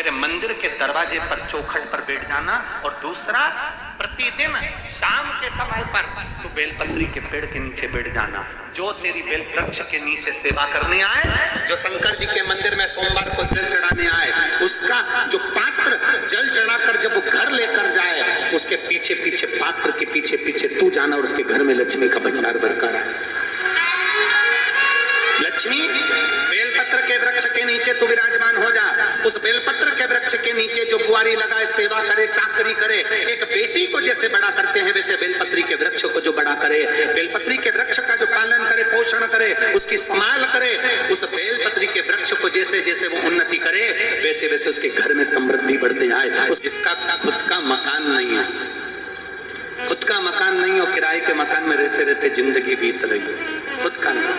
मेरे मंदिर के दरवाजे पर चौखट पर बैठ जाना, और दूसरा प्रतिदिन शाम के समय पर तू बेलपत्री के पेड़ के नीचे बैठ जाना। जो तेरी बेल वृक्ष के नीचे सेवा करने आए, जो शंकर जी के मंदिर में सोमवार को जल चढ़ाने आए, उसका जो पात्र जल चढ़ाकर जब वो घर लेकर जाए, उसके पीछे पीछे पात्र के पीछे पीछे तू जाना और उसके घर में लक्ष्मी का भंडार भरकर आए। लक्ष्मी बेलपत्र के वृक्ष के नीचे तू विराजमान हो जा। उस बेलपत्र के वृक्ष के नीचे जो बुआरी लगाए, सेवा करे, चाकरी करे, एक बेटी को जैसे बड़ा करते हैं वैसे बेलपत्री के वृक्ष को जो बड़ा करे, बेलपत्री के वृक्ष का जो पालन करे, पोषण करे, उसकी संभाल करे, उस बेलपत्री के वृक्ष को जैसे जैसे वो उन्नति करे वैसे वैसे उसके घर में समृद्धि बढ़ते जाए। जिसका खुद का मकान नहीं है, खुद का मकान नहीं हो, किराए के मकान में रहते रहते जिंदगी बीत रही है, खुद का नहीं,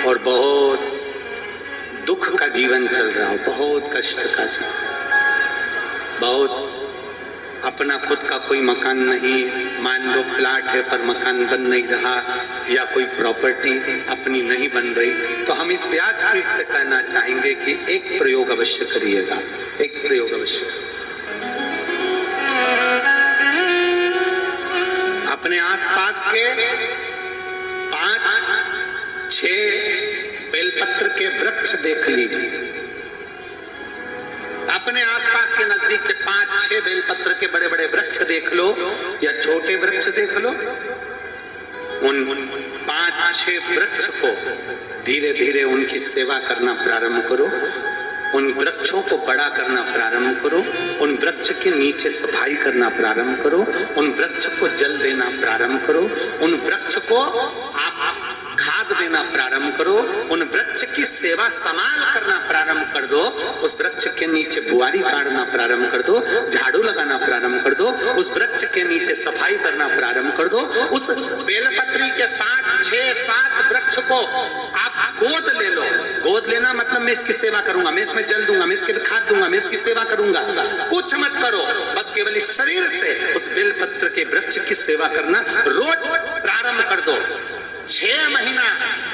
और बहुत दुख का जीवन चल रहा हो, बहुत कष्ट का जीवन, बहुत अपना खुद का कोई मकान नहीं, मान लो प्लाट है पर मकान बन नहीं रहा, या कोई प्रॉपर्टी अपनी नहीं बन रही, तो हम इस व्यासपीठ से कहना चाहेंगे कि एक प्रयोग अवश्य करिएगा, एक प्रयोग अवश्य। अपने आसपास के 5-6 बेलपत्र के वृक्ष देख लीजिए, अपने आसपास के नजदीक के 5-6 बेलपत्र के बड़े बड़े वृक्ष देख लो या छोटे वृक्ष देख लो। उन 5-6 वृक्ष को धीरे धीरे उनकी सेवा करना प्रारंभ करो, उन वृक्षों को बड़ा करना प्रारंभ करो, उन वृक्ष के नीचे सफाई करना प्रारंभ करो, उन वृक्ष को जल देना प्रारंभ करो, उन वृक्ष को आप खाद देना प्रारंभ करो, उन वृक्ष की सेवा संभाल करना प्रारंभ कर दो, उस वृक्ष के नीचे बुआरी काटना प्रारंभ कर दो, झाड़ू लगाना प्रारंभ कर दो, उस वृक्ष के नीचे सफाई करना प्रारंभ कर दो। उस बेलपत्री के 5-6-7 वृक्ष को आप गोद ले लो। गोद लेना मतलब मैं इसकी सेवा करूंगा, मैं इसमें जल दूंगा, मैं इसके खाद दूंगा, मैं इसकी सेवा करूंगा, कुछ मत करो, बस केवल इस शरीर से उस बेलपत्र के वृक्ष की सेवा करना रोज प्रारंभ कर दो। 6 महीना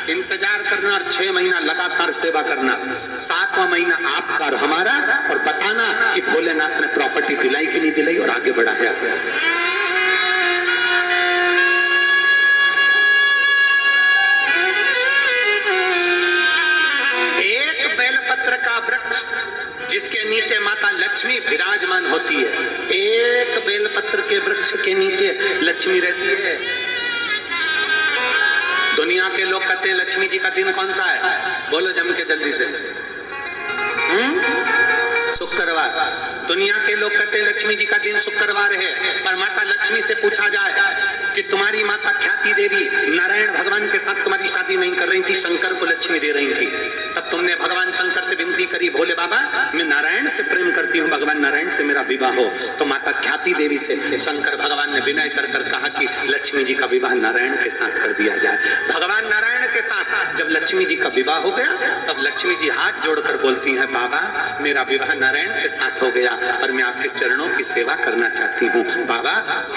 इंतजार करना और 6 महीना लगातार सेवा करना, 7वां महीना आपका और हमारा, और बताना कि भोलेनाथ ने प्रॉपर्टी दिलाई कि नहीं दिलाई और आगे बढ़ाया। एक बेलपत्र का वृक्ष जिसके नीचे माता लक्ष्मी विराजमान होती है, एक बेलपत्र के वृक्ष के नीचे लक्ष्मी रहती है। दुनिया के लोग कहते हैं लक्ष्मी जी का दिन कौन सा है, बोलो जम के जल्दी से। शुक्रवार। दुनिया के लोग कहते हैं लक्ष्मी जी का दिन शुक्रवार है, पर माता लक्ष्मी से पूछा जाए कि तुम्हारी माता ख्याति देवी नारायण भगवान के साथ तुम्हारी शादी नहीं कर रही थी, शंकर को लक्ष्मी दे रही थी, तब तुमने भगवान शंकर से विनती करी, भोले बाबा मैं नारायण से प्रेम करती हूँ, भगवान नारायण से मेरा विवाह हो। तो माता ख्याति देवी से शंकर भगवान ने विनय कर कर कहा कि लक्ष्मी जी का विवाह नारायण के साथ कर दिया जाए। भगवान नारायण के साथ जब लक्ष्मी जी का विवाह हो गया, तब लक्ष्मी जी हाथ जोड़कर बोलती हैं, बाबा मेरा विवाह नारायण के साथ हो गया और मैं आपके चरणों की सेवा करना चाहती हूँ, बाबा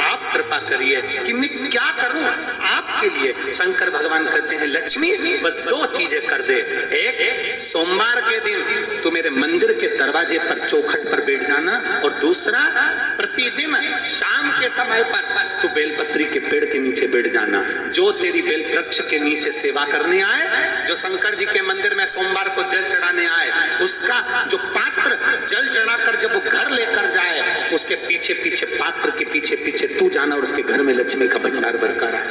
आप कृपा करिए कि मैं क्या करूं आपके लिए। शंकर भगवान कहते हैं लक्ष्मी बस 2 चीजें कर दे, एक सोमवार के दिन तू मेरे मंदिर के दरवाजे पर चौखट पर बैठ जाना, और दूसरा प्रतिदिन शाम के समय पर तू बेलपत्री के पेड़ के नीचे बैठ जाना। जो तेरी बेल वृक्ष के नीचे सेवा करने आए, जो शंकर जी के मंदिर में सोमवार को जल चढ़ाने आए, उसका जो पात्र जल चढ़ाकर जब वो घर लेकर जाए, उसके पीछे पीछे पात्र के पीछे पीछे तू जाना और उसके घर में लक्ष्मी का भंडार भरकर आए।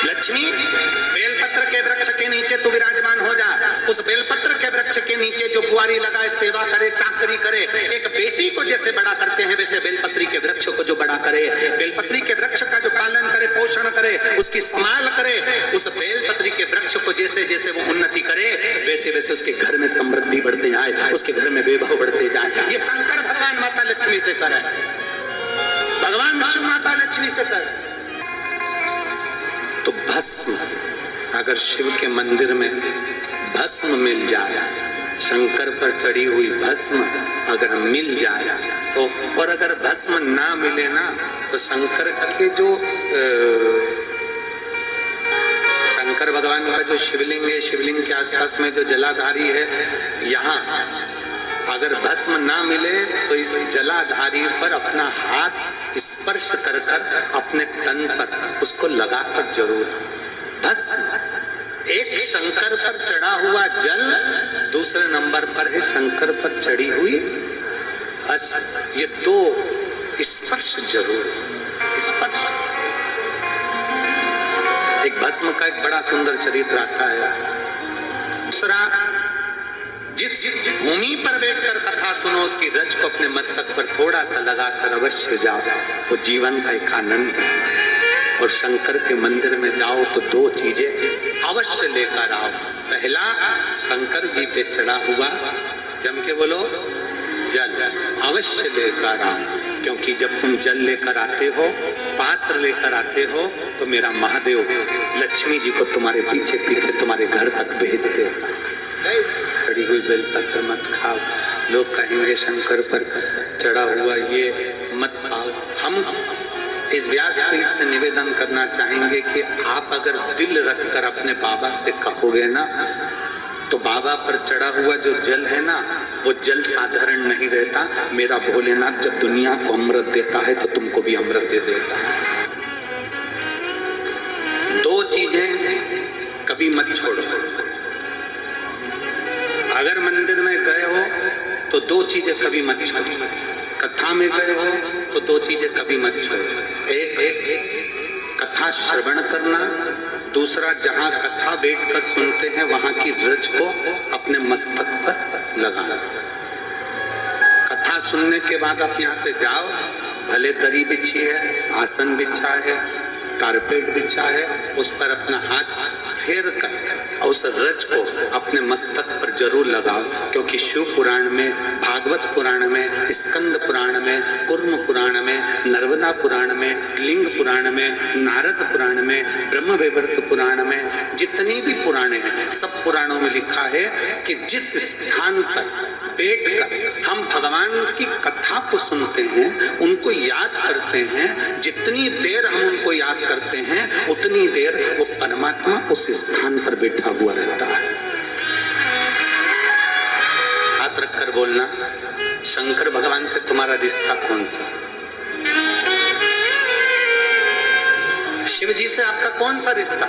लक्ष्मी बेलपत्र के वृक्ष के नीचे तू विराजमान हो जा। उस बेलपत्र के वृक्ष के नीचे जो बुआरी लगाए, सेवा करे, चाकरी करे, एक बेटी को जैसे बड़ा करते हैं वैसे बेलपत्री के वृक्ष को जो बड़ा करे, बेलपत्री के वृक्ष का जो पालन करे, पोषण करे, उसकी संभाल करे, उस बेलपत्री के वृक्ष को जैसे जैसे वो उन्नति करे वैसे वैसे उसके घर में समृद्धि बढ़ते जाए, उसके घर में वैभव बढ़ते जाए। ये शंकर भगवान माता लक्ष्मी से करे, भगवान शिव माता लक्ष्मी से करे। तो भस्म, अगर शिव के मंदिर में भस्म मिल जाए, शंकर पर चढ़ी हुई भस्म अगर मिल जाए तो, और अगर भस्म ना मिले ना तो शंकर शंकर भगवान का जो शिवलिंग है, शिवलिंग के आसपास में जो जलाधारी है, यहाँ अगर भस्म ना मिले तो इस जलाधारी पर अपना हाथ स्पर्श कर कर अपने तन पर उसको लगाकर जरूर। भस्म एक शंकर पर चढ़ा हुआ जल, दूसरे नंबर पर है शंकर पर चढ़ी हुई भस्म। ये दो स्पर्श जरूर, स्पर्श। एक भस्म का एक बड़ा सुंदर चरित्र आता है। दूसरा, जिस भूमि पर बैठकर कथा सुनो उसकी रज को अपने मस्तक पर थोड़ा सा लगाकर अवश्य जाओ, तो जीवन का एक आनंद है। और शंकर के मंदिर में जाओ तो दो चीजें अवश्य लेकर आओ। पहला, शंकर जी पे चढ़ा हुआ, जम के बोलो, जल अवश्य लेकर आओ। क्योंकि जब तुम जल लेकर आते हो, पात्र लेकर आते हो, तो मेरा महादेव लक्ष्मी जी को तुम्हारे पीछे पीछे तुम्हारे घर तक भेज देगा। खड़ी हुई बेलपत्र मत खाओ, लोग कहेंगे शंकर पर चढ़ा हुआ ये मत खाओ। हम इस व्यासपीठ से निवेदन करना चाहेंगे कि आप अगर दिल रखकर अपने बाबा से कहोगे ना, तो बाबा पर चढ़ा हुआ जो जल है ना, वो जल साधारण नहीं रहता। मेरा भोलेनाथ जब दुनिया को अमृत देता है तो तुमको भी अमृत दे देता है। दो चीजें कभी मत छोड़ो। अगर मंदिर में गए हो तो दो चीजें कभी मत छोड़ो। कथा में गए हो तो दो चीजें कभी मत छोड़ो। एक कथा श्रवण करना, दूसरा जहां कथा बैठकर सुनते हैं वहां की रज को अपने मस्तक पर लगाना। कथा सुनने के बाद आप यहाँ से जाओ, भले दरी बिछी है, आसन बिछा है, कारपेट बिछा है, उस पर अपना हाथ फेर कर उस रज को अपने मस्तक पर जरूर लगाओ। क्योंकि शिव पुराण में, भागवत पुराण में, स्कंद पुराण में, कुर्म पुराण में, नर्मदा पुराण में, लिंग पुराण में, नारद पुराण में, ब्रह्म वैवर्त पुराण में, जितनी भी पुराणे हैं सब पुराणों में लिखा है कि जिस स्थान पर बैठकर हम भगवान की कथा को सुनते हैं, उनको याद करते हैं, जितनी देर हम उनको याद करते हैं उतनी देर वो परमात्मा उस स्थान पर बैठा हुआ रहता है। हाथ रखकर बोलना, शंकर भगवान से तुम्हारा रिश्ता कौन सा? शिव जी से आपका कौन सा रिश्ता?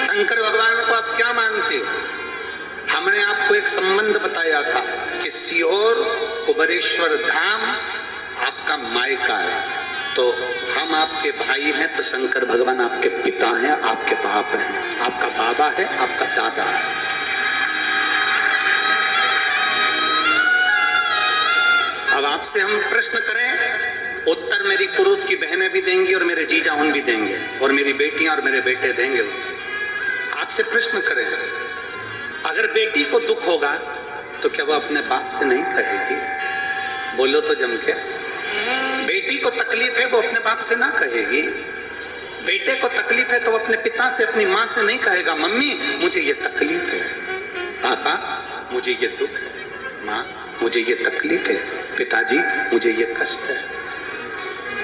शंकर भगवान को आप क्या मानते हो? हमने आपको एक संबंध बताया था कि सीहोर कुबेरेश्वर धाम आपका मायका है, तो हम आपके भाई हैं, तो शंकर भगवान आपके पिता हैं, आपके बाप हैं, आपका बाबा है, आपका दादा है। अब आपसे हम प्रश्न करें, उत्तर मेरी कुरूत की बहनें भी देंगी और मेरे जीजा उन भी देंगे और मेरी बेटियां और मेरे बेटे देंगे। आपसे प्रश्न करें, अगर बेटी को दुख होगा तो क्या वो अपने बाप से नहीं कहेगी? बोलो तो जम के। बेटी को तकलीफ है वो अपने बाप से ना कहेगी। बेटे को तकलीफ है तो वो अपने पिता से, अपनी माँ से नहीं कहेगा, मम्मी मुझे ये तकलीफ है, पापा मुझे ये दुख है, माँ मुझे ये तकलीफ है, पिताजी मुझे ये कष्ट है।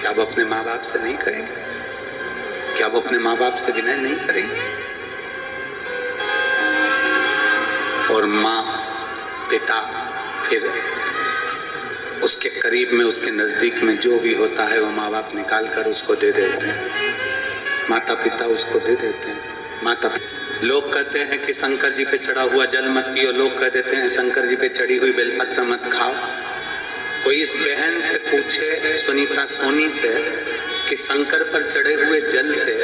क्या वो अपने माँ बाप से नहीं कहेंगे? क्या वो अपने माँ बाप से विनय नहीं करेंगे? और माँ, पिता, फिर उसके करीब में, उसके नजदीक में जो भी होता है वो माँ बाप निकाल कर उसको दे देते हैं। माता पिता उसको दे देते हैं। माता पिता, लोग कहते हैं कि शंकर जी पे चढ़ा हुआ जल मत पियो, लोग कह देते हैं शंकर जी पे चढ़ी हुई बेलपत्र मत खाओ। कोई इस बहन से पूछे, सुनीता सोनी से, कि शंकर पर चढ़े हुए जल से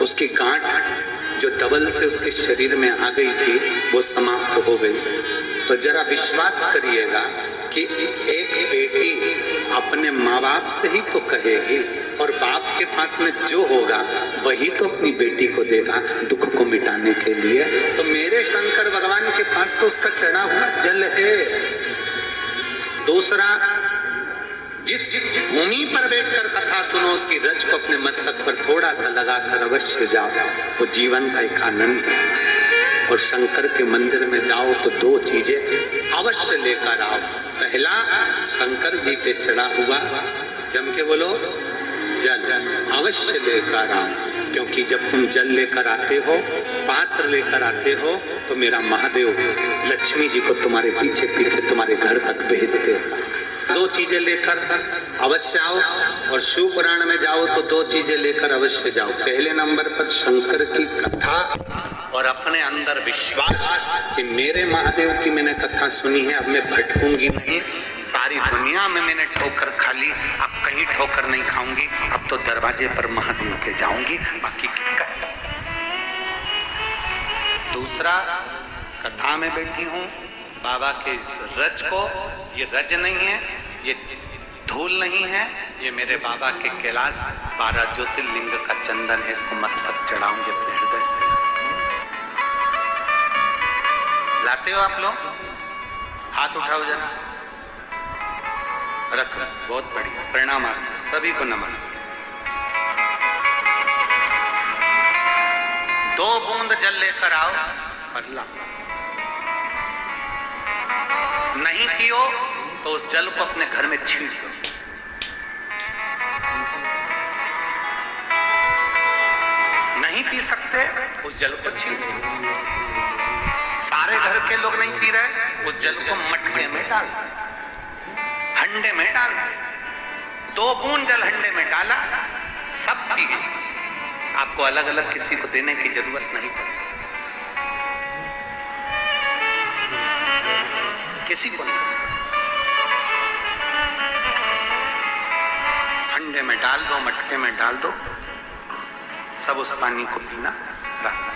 उसकी गांठ जो डबल से उसके शरीर में आ गई थी वो समाप्त हो गई, तो जरा विश्वास करिएगा कि एक बेटी अपने माँ बाप से ही तो कहेगी, और बाप के पास में जो होगा वही तो अपनी बेटी को देगा दुख को मिटाने के लिए। तो मेरे शंकर भगवान के पास तो उसका चढ़ा हुआ जल है। दूसरा, जिस भूमि पर बैठकर कथा सुनो उसकी रज को अपने मस्तक पर थोड़ा सा लगाकर अवश्य जाओ, वो जीवन का एक आनंद है। और शंकर के मंदिर में जाओ तो दो चीजें अवश्य लेकर आओ। पहला, शंकर जी पे चढ़ा हुआ जम के बोलो, जल अवश्य लेकर आ, क्योंकि जब तुम जल लेकर आते हो, पात्र लेकर आते हो, तो मेरा महादेव लक्ष्मी जी को तुम्हारे पीछे पीछे तुम्हारे घर तक भेज देगा। दो चीजें लेकर अवश्य आओ, और शिव पुराण में जाओ तो दो चीजें लेकर अवश्य जाओ। पहले नंबर पर शंकर की कथा और अपने अंदर विश्वास कि मेरे महादेव की मैंने कथा सुनी है, अब मैं भटकूंगी नहीं। सारी दुनिया में मैंने ठोकर खा ली, अब कहीं ठोकर नहीं खाऊंगी, अब तो दरवाजे पर महादेव के जाऊंगी, बाकी क्या करें। दूसरा, कथा में बैठी हूँ बाबा के इस रज को, ये रज नहीं है, ये धूल नहीं है, ये मेरे बाबा के कैलाश 12 ज्योतिर्लिंग का चंदन है, इसको मस्तक चढ़ाऊंगे अपने हृदय से। लाते हो आप लोग? हाथ उठाओ जरा, रख, बहुत बढ़िया, प्रणाम आप सभी को, नमन। 2 बूंद जल लेकर आओ, बदला नहीं पियो तो उस जल को अपने घर में छींट दो। नहीं पी सकते, उस जल को छींट दो। सारे घर के लोग नहीं पी रहे, उस जल को मटके में डाल दो, हंडे में डाल दो। 2 बूंद जल हंडे में डाला, सब पी गए। आपको अलग अलग किसी को देने की जरूरत नहीं पड़ती, किसी को नहीं। हंडे में डाल दो, मटके में डाल दो, सब उस पानी को पीना रखना।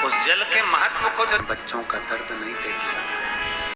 उस जल के महत्व को जो बच्चों का दर्द नहीं देख सकते,